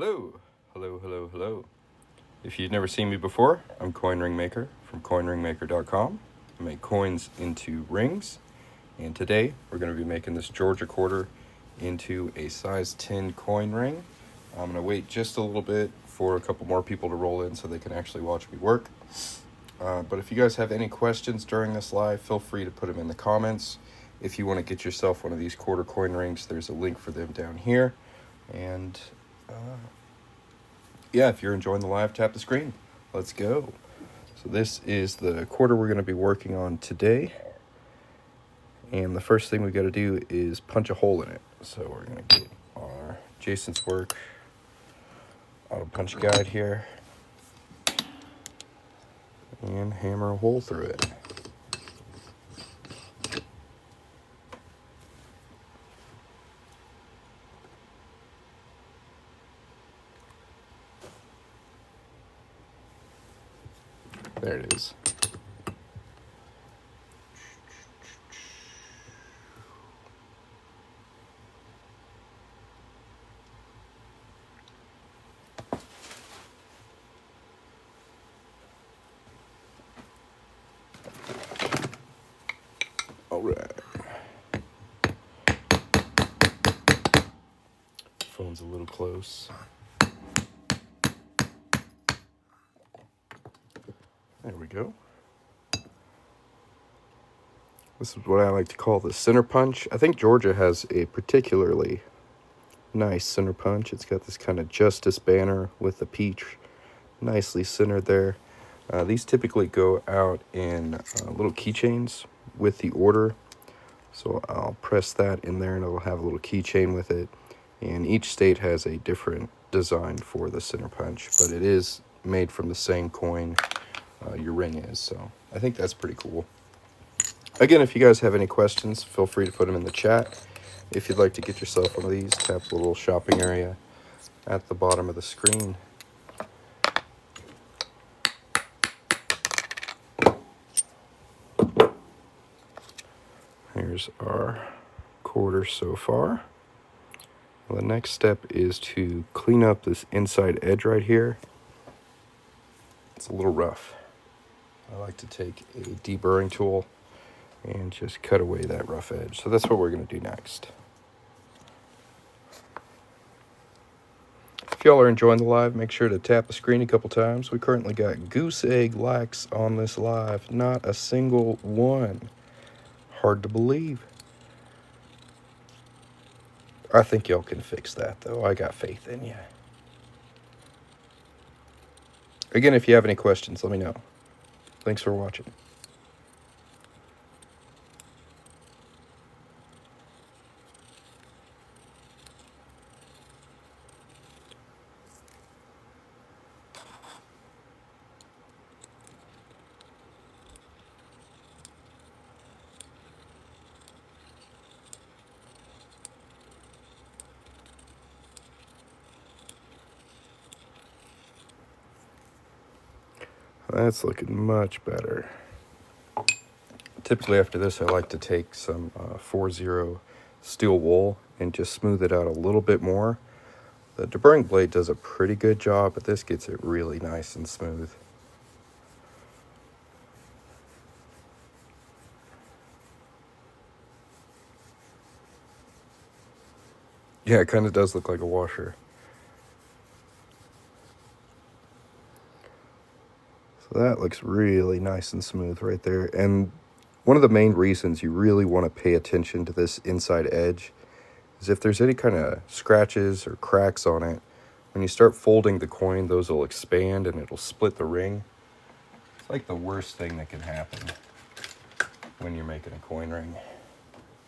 Hello, hello, hello, hello. If you've never seen me before, I'm Coin Ring Maker from coinringmaker.com. I make coins into rings, and today we're going to be making this Georgia quarter into a size 10 coin ring. I'm going to wait just a little bit for a couple more people to roll in so they can actually watch me work. But if you guys have any questions during this live, feel free to put them in the comments. If you want to get yourself one of these quarter coin rings, there's a link for them down here. And yeah, if you're enjoying the live, tap the screen. Let's go. So this is the quarter we're going to be working on today. And the first thing we got to do is punch a hole in it. So we're going to get our Jason's Work auto punch guide here and hammer a hole through it. There it is. All right. Phone's a little close. There we go. This is what I like to call the center punch. I think Georgia has a particularly nice center punch. It's got this kind of justice banner with the peach nicely centered there. These typically go out in little keychains with the order. So I'll press that in there and it'll have a little keychain with it. And each state has a different design for the center punch, but it is made from the same coin your ring is. So I think that's pretty cool. Again, if you guys have any questions, feel free to put them in the chat. If you'd like to get yourself one of these, tap the little shopping area at the bottom of the screen. Here's our quarter so far. Well, the next step is to clean up this inside edge right here. It's a little rough. I like to take a deburring tool and just cut away that rough edge. So that's what we're going to do next. If y'all are enjoying the live, make sure to tap the screen a couple times. We currently got Goose Egg likes on this live. Not a single one. Hard to believe. I think y'all can fix that, though. I got faith in you. Again, if you have any questions, let me know. Thanks for watching. That's looking much better. Typically after this, I like to take some 4-0 steel wool and just smooth it out a little bit more. The deburring blade does a pretty good job, but this gets it really nice and smooth. Yeah, it kind of does look like a washer. So that looks really nice and smooth right there. And one of the main reasons you really want to pay attention to this inside edge is if there's any kind of scratches or cracks on it, when you start folding the coin, those will expand and it'll split the ring. It's like the worst thing that can happen when you're making a coin ring.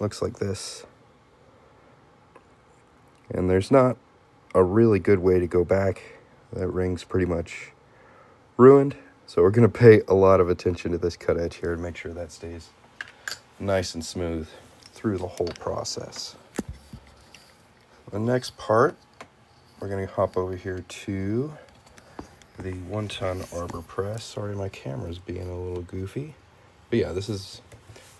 Looks like this. And there's not a really good way to go back. That ring's pretty much ruined. So we're going to pay a lot of attention to this cut edge here and make sure that stays nice and smooth through the whole process. The next part, we're going to hop over here to the 1-ton arbor press. Sorry, my camera's being a little goofy. But yeah, this is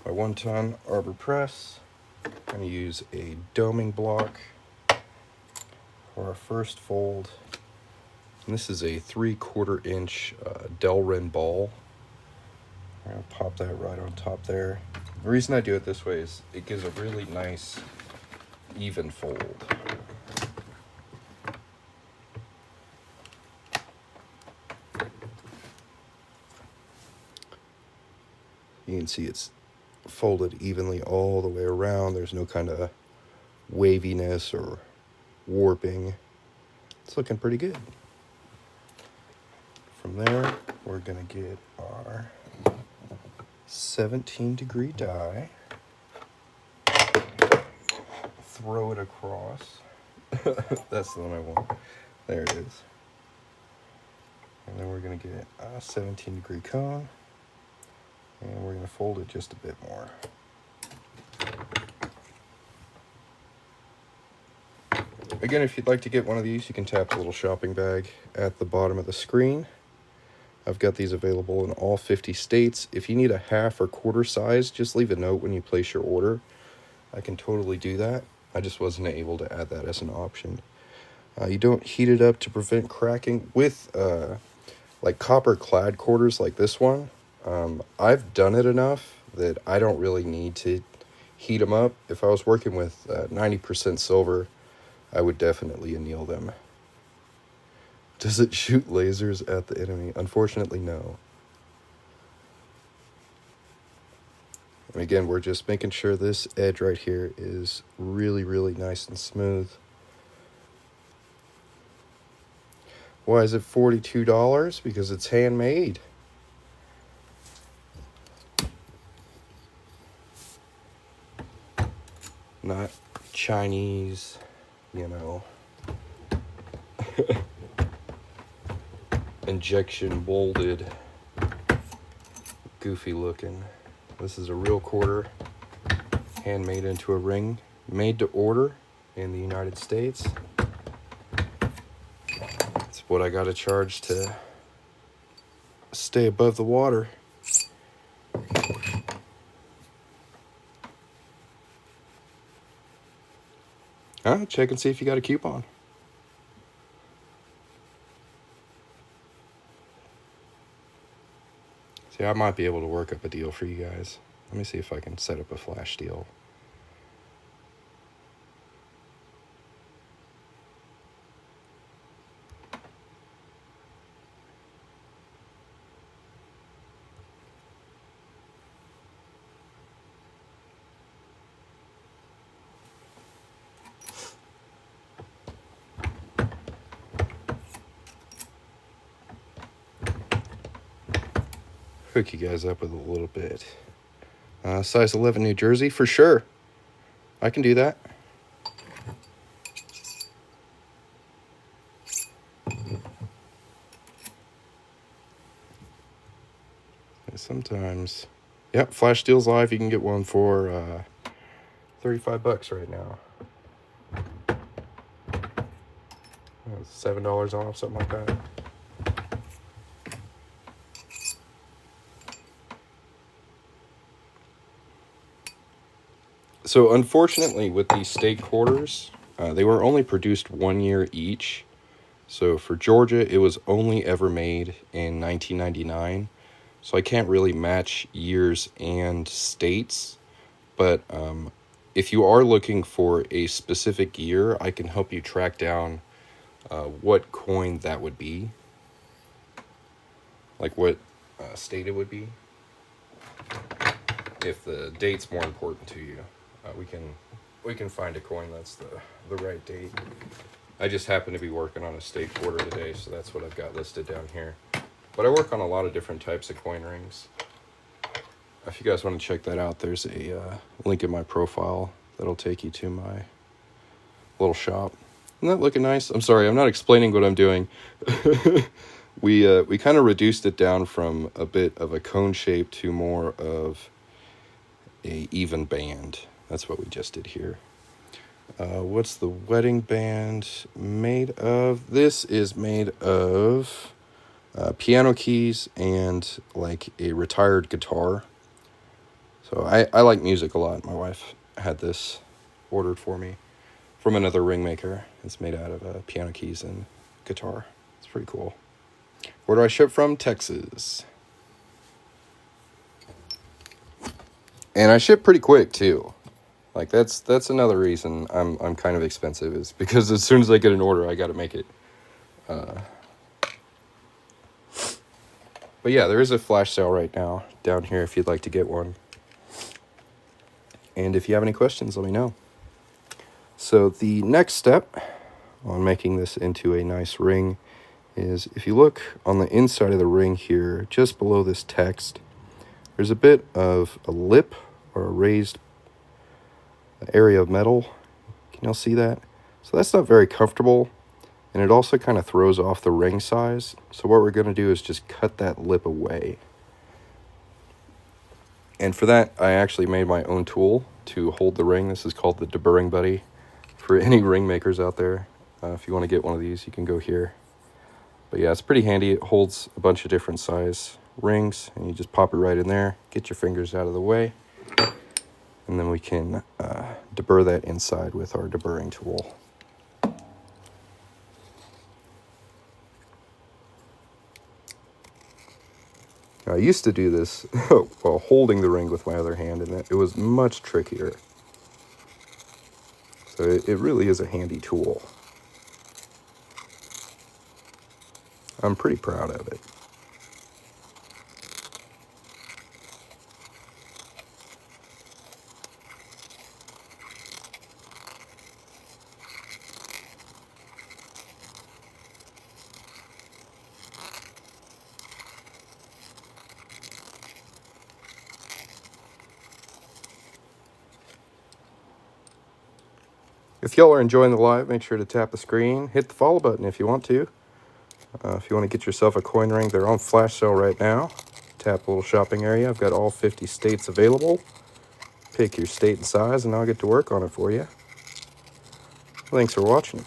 my 1-ton arbor press. I'm going to use a doming block for our first fold. And this is a 3/4 inch Deburring ball. I'm going to pop that right on top there. The reason I do it this way is it gives a really nice even fold. You can see it's folded evenly all the way around. There's no kind of waviness or warping. It's looking pretty good. From there, we're gonna get our 17-degree die. Throw it across. That's the one I want. There it is. And then we're gonna get a 17-degree cone. And we're going to fold it just a bit more. Again, if you'd like to get one of these, you can tap the little shopping bag at the bottom of the screen. I've got these available in all 50 states. If you need a half or quarter size, just leave a note when you place your order. I can totally do that. I just wasn't able to add that as an option. You don't heat it up to prevent cracking. With like copper clad quarters like this one, I've done it enough that I don't really need to heat them up. If I was working with 90% silver, I would definitely anneal them. Does it shoot lasers at the enemy? Unfortunately, no. And again, we're just making sure this edge right here is really, really nice and smooth. Why is it $42? Because it's handmade. Not Chinese, you know, injection molded, goofy looking. This is a real quarter, handmade into a ring, made to order in the United States. It's what I gotta charge to stay above the water. Check and see if you got a coupon. See, I might be able to work up a deal for you guys. Let me see if I can set up a flash deal. Hook you guys up with a little bit. Size 11 New Jersey, for sure. I can do that. Sometimes, yep, Flash Deals Live, you can get one for $35 right now. $7 off, something like that. So unfortunately with these state quarters, they were only produced 1 year each. So for Georgia, it was only ever made in 1999. So I can't really match years and states. But if you are looking for a specific year, I can help you track down what coin that would be. Like what state it would be. If the date's more important to you. We can find a coin that's the right date. I just happen to be working on a state quarter today, so that's what I've got listed down here. But I work on a lot of different types of coin rings. If you guys want to check that out, there's a link in my profile that'll take you to my little shop. Isn't that looking nice? I'm sorry, I'm not explaining what I'm doing. We kind of reduced it down from a bit of a cone shape to more of a even band. That's what we just did here. What's the wedding band made of? This is made of piano keys and like a retired guitar. So I like music a lot. My wife had this ordered for me. from another ring maker. It's made out of piano keys and guitar. It's pretty cool. Where do I ship from? Texas. And I ship pretty quick too. Like that's another reason I'm kind of expensive, is because as soon as I get an order, I got to make it. But yeah, there is a flash sale right now down here if you'd like to get one. And if you have any questions, let me know. So the next step on making this into a nice ring is, if you look on the inside of the ring here, just below this text, there's a bit of a lip or a raised area of metal. Can y'all see that? So that's not very comfortable, and it also kind of throws off the ring size. So what we're going to do is just cut that lip away. And for that, I actually made my own tool to hold the ring. This is called the Deburring Buddy. For any ring makers out there, if you want to get one of these, you can go here. But yeah, it's pretty handy. It holds a bunch of different size rings, and you just pop it right in there, get your fingers out of the way, and then we can deburr that inside with our deburring tool. I used to do this while holding the ring with my other hand, and it was much trickier. So it really is a handy tool. I'm pretty proud of it. If y'all are enjoying the live, make sure to tap the screen. Hit the follow button if you want to. If you want to get yourself a coin ring, they're on flash sale right now. Tap a little shopping area. I've got all 50 states available. Pick your state and size, and I'll get to work on it for you. Thanks for watching.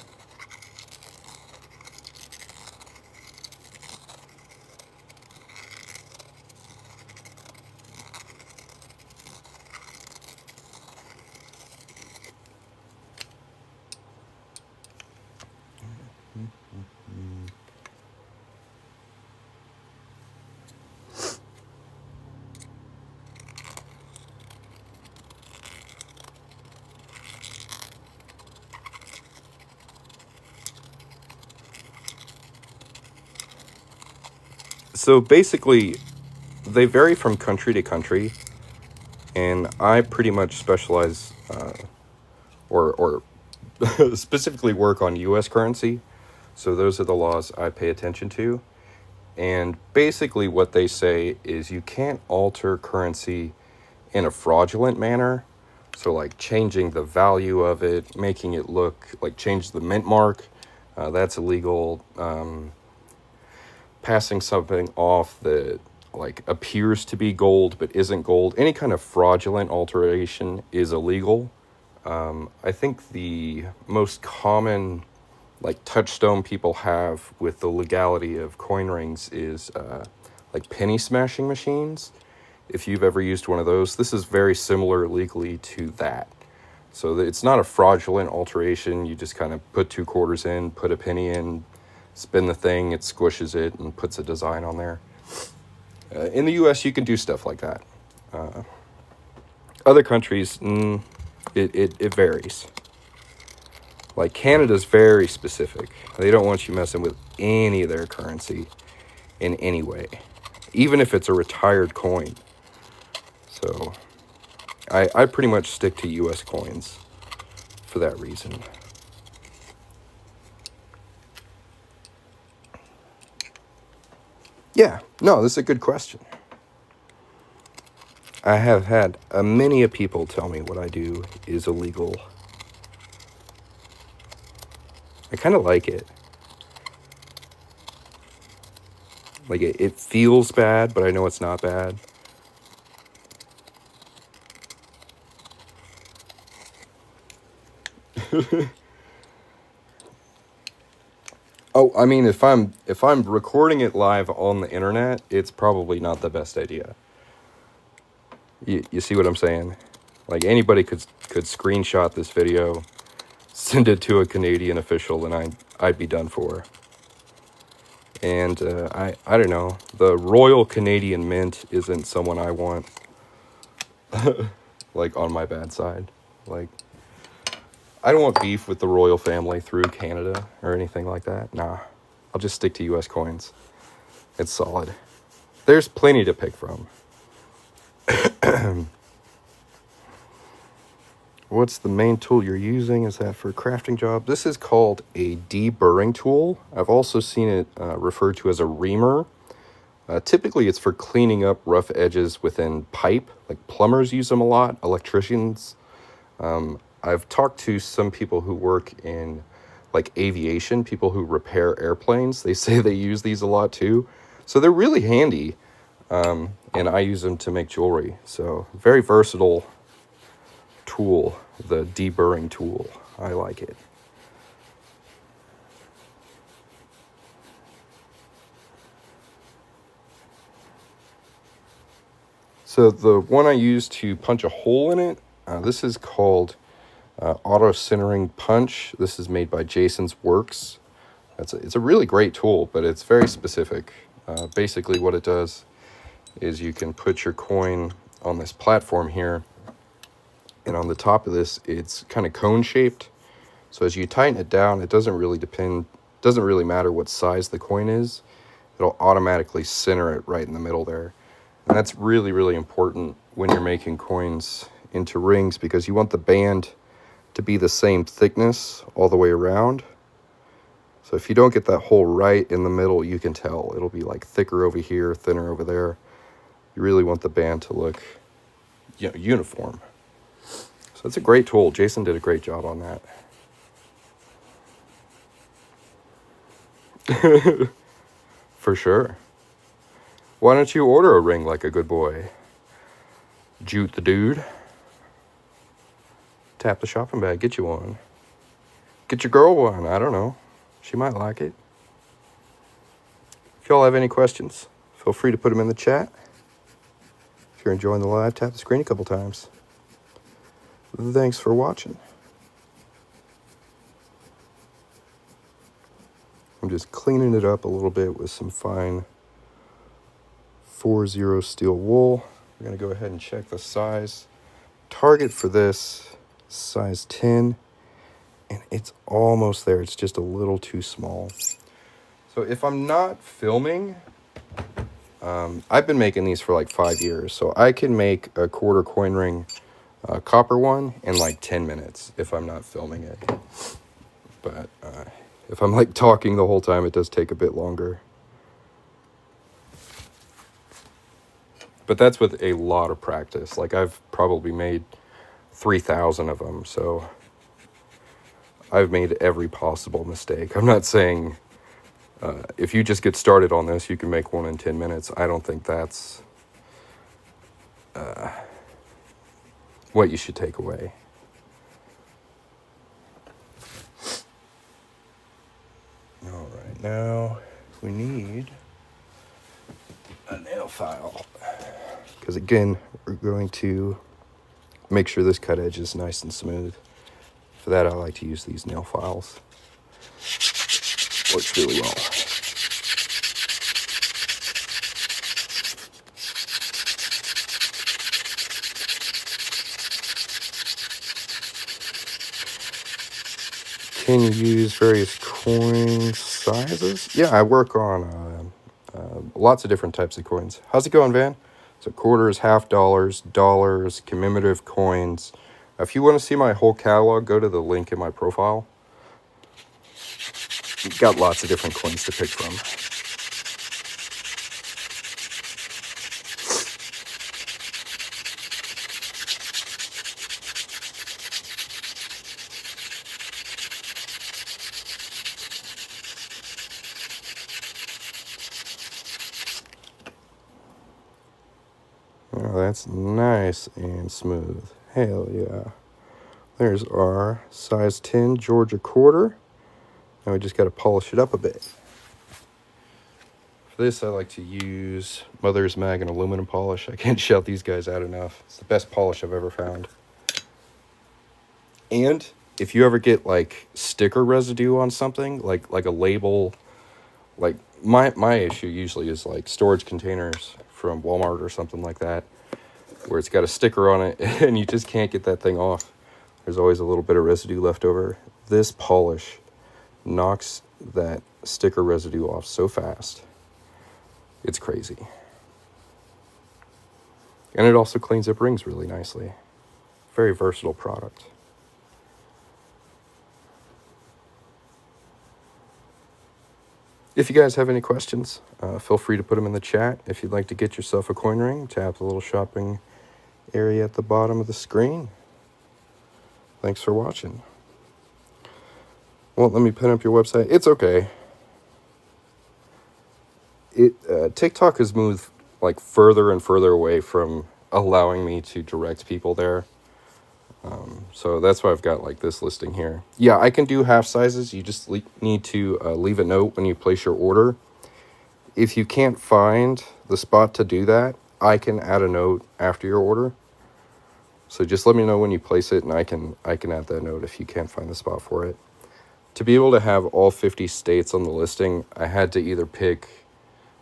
So basically, they vary from country to country, and I pretty much specialize or specifically work on U.S. currency. So those are the laws I pay attention to. And basically what they say is you can't alter currency in a fraudulent manner. So like changing the value of it, making it look like, change the mint mark, that's illegal. Passing something off that like appears to be gold but isn't gold, any kind of fraudulent alteration is illegal. I think the most common like touchstone people have with the legality of coin rings is like penny smashing machines. If you've ever used one of those, this is very similar legally to that. So it's not a fraudulent alteration. You just kind of put 2 quarters in, put a penny in, spin the thing, it squishes it and puts a design on there. In the US, you can do stuff like that. Other countries, it varies. Like Canada's very specific. They don't want you messing with any of their currency in any way, even if it's a retired coin. So I pretty much stick to US coins for that reason. Yeah, no, this is a good question. I have had many people tell me what I do is illegal. I kind of like it. Like, it feels bad, but I know it's not bad. Oh, I mean, if I'm recording it live on the internet, it's probably not the best idea. You see what I'm saying? Like, anybody could screenshot this video, send it to a Canadian official and I'd be done for. And I don't know, the Royal Canadian Mint isn't someone I want like on my bad side. Like, I don't want beef with the royal family through Canada or anything like that. Nah, I'll just stick to US coins. It's solid. There's plenty to pick from. What's the main tool you're using? Is that for a crafting job? This is called a deburring tool. I've also seen it referred to as a reamer. Typically, it's for cleaning up rough edges within pipe. Like plumbers use them a lot, electricians. I've talked to some people who work in like aviation, people who repair airplanes. They say they use these a lot too. So they're really handy. And I use them to make jewelry. So very versatile tool, the deburring tool. I like it. So the one I use to punch a hole in it, this is called auto centering punch. This is made by Jason's Works. It's a really great tool, but it's very specific. Basically what it does is you can put your coin on this platform here, and on the top of this it's kind of cone shaped. So as you tighten it down, it doesn't really matter what size the coin is. It'll automatically center it right in the middle there. And that's really, really important when you're making coins into rings, because you want the band to be the same thickness all the way around. So if you don't get that hole right in the middle, you can tell. It'll be like thicker over here, thinner over there. You really want the band to look, uniform. So it's a great tool. Jason did a great job on that. For sure. Why don't you order a ring like a good boy? Jute the dude. Tap the shopping bag, get you one. Get your girl one, I don't know. She might like it. If y'all have any questions, feel free to put them in the chat. If you're enjoying the live, tap the screen a couple times. Thanks for watching. I'm just cleaning it up a little bit with some fine 4-0 steel wool. We're going to go ahead and check the size. Target for this, size 10, and it's almost there. It's just a little too small. So if I'm not filming, I've been making these for like 5 years, so I can make a quarter coin ring, copper one, in like 10 minutes if I'm not filming it. But if I'm like talking the whole time, it does take a bit longer. But that's with a lot of practice. Like, I've probably made 3,000 of them, so I've made every possible mistake. I'm not saying if you just get started on this, you can make one in 10 minutes. I don't think that's what you should take away. All right, now we need a nail file. Because again, we're going to make sure this cut edge is nice and smooth. For that, I like to use these nail files. Works really well. Can you use various coin sizes? Yeah, I work on lots of different types of coins. How's it going, Van? So quarters, half dollars, dollars, commemorative coins. If you want to see my whole catalog, go to the link in my profile. We've got lots of different coins to pick from. Oh, that's nice and smooth. Hell yeah. There's our size 10 Georgia quarter. Now we just got to polish it up a bit. For this, I like to use Mother's Mag and aluminum polish. I can't shout these guys out enough. It's the best polish I've ever found. And if you ever get like sticker residue on something, like a label, like my issue usually is like storage containers from Walmart or something like that, where it's got a sticker on it and you just can't get that thing off. There's always a little bit of residue left over. This polish knocks that sticker residue off so fast. It's crazy. And it also cleans up rings really nicely. Very versatile product. If you guys have any questions, feel free to put them in the chat. If you'd like to get yourself a coin ring, tap the little shopping area at the bottom of the screen. Thanks for watching. Won't let me pin up your website. It's okay. TikTok has moved like further and further away from allowing me to direct people there. So that's why I've got like this listing here. Yeah, I can do half sizes. You just need to leave a note when you place your order. If you can't find the spot to do that, I can add a note after your order. So just let me know when you place it, and I can add that note if you can't find the spot for it. To be able to have all 50 states on the listing, I had to either pick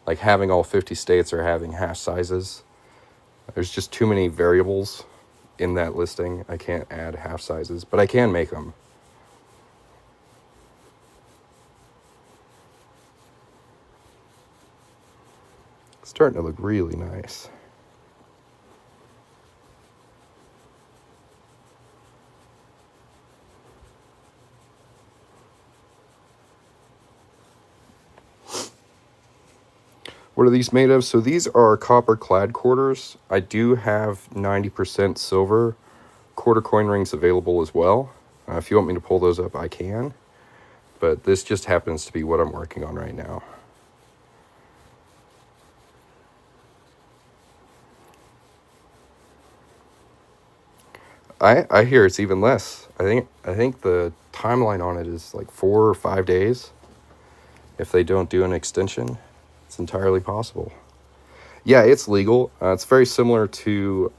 like having all 50 states or having half sizes. There's just too many variables in that listing. I can't add half sizes, but I can make them. It's starting to look really nice. What are these made of? So these are copper clad quarters. I do have 90% silver quarter coin rings available as well. If you want me to pull those up, I can. But this just happens to be what I'm working on right now. I hear it's even less. I think the timeline on it is like 4 or 5 days. If they don't do an extension, it's entirely possible. Yeah, it's legal. It's very similar to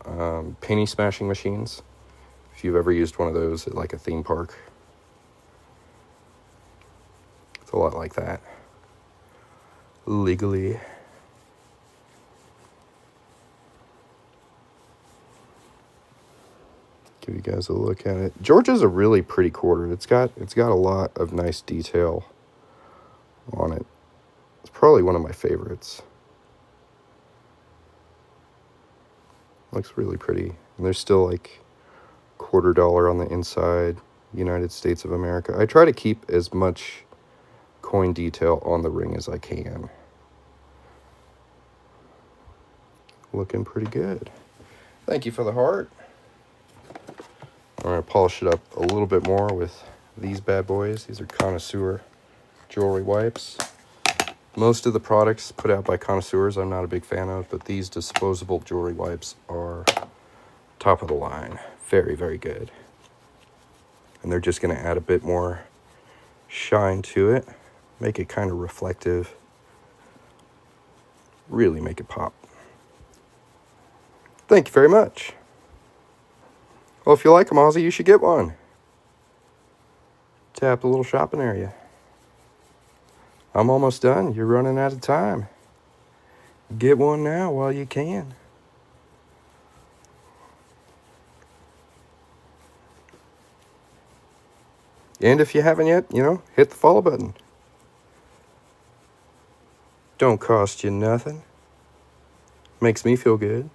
penny smashing machines. If you've ever used one of those at like a theme park. It's a lot like that. Legally. Give you guys a look at it. Georgia's a really pretty quarter. It's got a lot of nice detail on it. It's probably one of my favorites. Looks really pretty. And there's still like $quarter on the inside, United States of America. I try to keep as much coin detail on the ring as I can. Looking pretty good. Thank you for the heart. I'm going to polish it up a little bit more with these bad boys. These are connoisseur jewelry wipes. Most of the products put out by connoisseurs I'm not a big fan of, but these disposable jewelry wipes are top of the line. Very, very good. And they're just going to add a bit more shine to it. Make it kind of reflective. Really make it pop. Thank you very much. Well, if you like them, Ozzy, you should get one. Tap the little shopping area. I'm almost done. You're running out of time. Get one now while you can. And if you haven't yet, hit the follow button. Don't cost you nothing. Makes me feel good.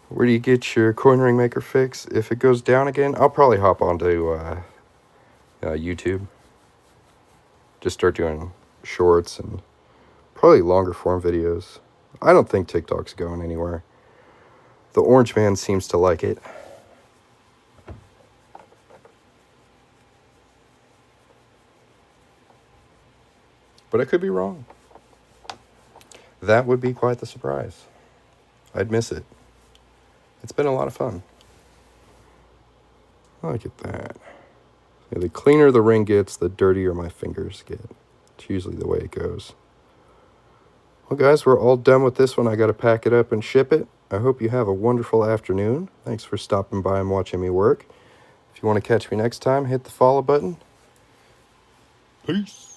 Where do you get your coin ring maker fix? If it goes down again, I'll probably hop onto YouTube. Just start doing shorts and probably longer form videos. I don't think TikTok's going anywhere. The orange man seems to like it. But I could be wrong. That would be quite the surprise. I'd miss it. It's been a lot of fun. Look at that. Yeah, the cleaner the ring gets, the dirtier my fingers get. It's usually the way it goes. Well, guys, we're all done with this one. I got to pack it up and ship it. I hope you have a wonderful afternoon. Thanks for stopping by and watching me work. If you want to catch me next time, hit the follow button. Peace.